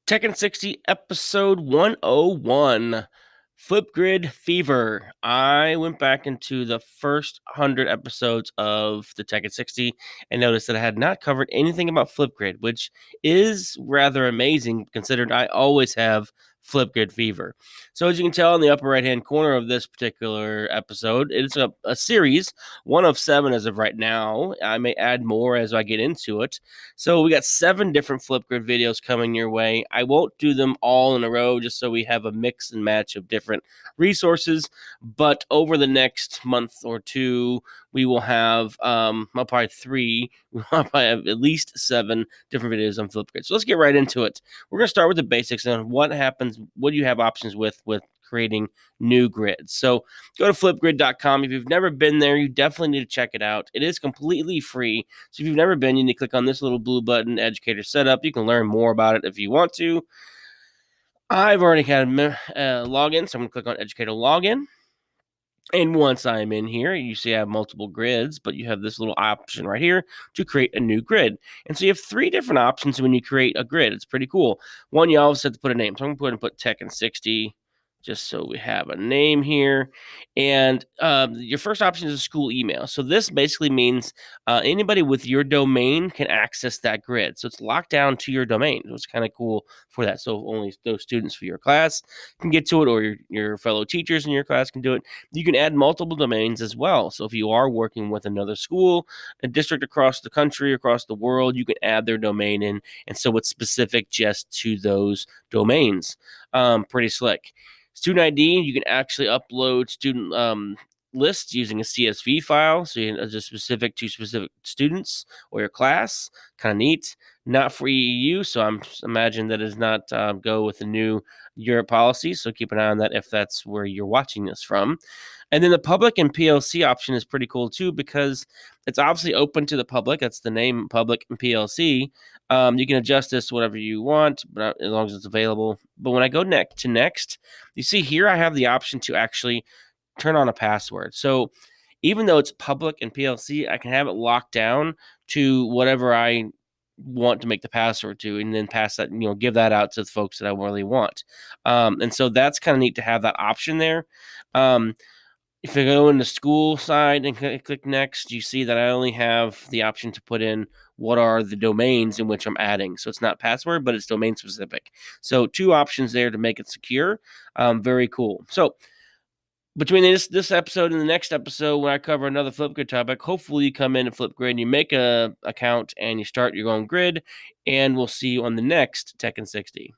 Tekken 60 episode 101, Flipgrid Fever. I went back into the first 100 episodes of the Tekken 60 and noticed that I had not covered anything about Flipgrid, which is rather amazing considering I always have Flipgrid Fever. So as you can tell in the upper right-hand corner of this particular episode, it's a series, one of 7 as of right now. I may add more as I get into it. So we got 7 different Flipgrid videos coming your way. I won't do them all in a row just so we have a mix and match of different resources. But over the next month or two, we will have probably 3. We'll probably have at least 7 different videos on Flipgrid. So let's get right into it. We're gonna start with the basics on what happens, what do you have options with creating new grids. So go to flipgrid.com. If you've never been there, you definitely need to check it out. It is completely free. So if you've never been, you need to click on this little blue button, Educator Setup. You can learn more about it if you want to. I've already had a login, so I'm going to click on Educator Login. And once I'm in here, you see I have multiple grids, but you have this little option right here to create a new grid. And so you have 3 different options when you create a grid. It's pretty cool. One, you always have to put a name. So I'm going to put Tekken 60 just so we have a name here. And your first option is a school email. So this basically means anybody with your domain can access that grid. So it's locked down to your domain. So it's kind of cool for that. So only those students for your class can get to it, or your fellow teachers in your class can do it. You can add multiple domains as well. So if you are working with another school, a district across the country, across the world, you can add their domain in. And so it's specific just to those domains. Pretty slick. Student ID, you can actually upload student lists using a CSV file. So it's just specific to specific students or your class. Kind of neat. Not for EU, so I'm imagine that does not go with the new Europe policy. So keep an eye on that if that's where you're watching this from. And then the public and PLC option is pretty cool too, because it's obviously open to the public. That's the name, public and PLC. You can adjust this whatever you want, but as long as it's available. But when I go next, you see here I have the option to actually turn on a password. So even though it's public and PLC, I can have it locked down to whatever I want to make the password to, and then pass that, give that out to the folks that I really want. And so that's kind of neat to have that option there. If I go in the school side and click next, you see that I only have the option to put in what are the domains in which I'm adding. So it's not password, but it's domain specific. So 2 options there to make it secure. Very cool. So between this episode and the next episode, when I cover another Flipgrid topic, hopefully you come in and Flipgrid and you make a account and you start your own grid, and we'll see you on the next Tekken 60.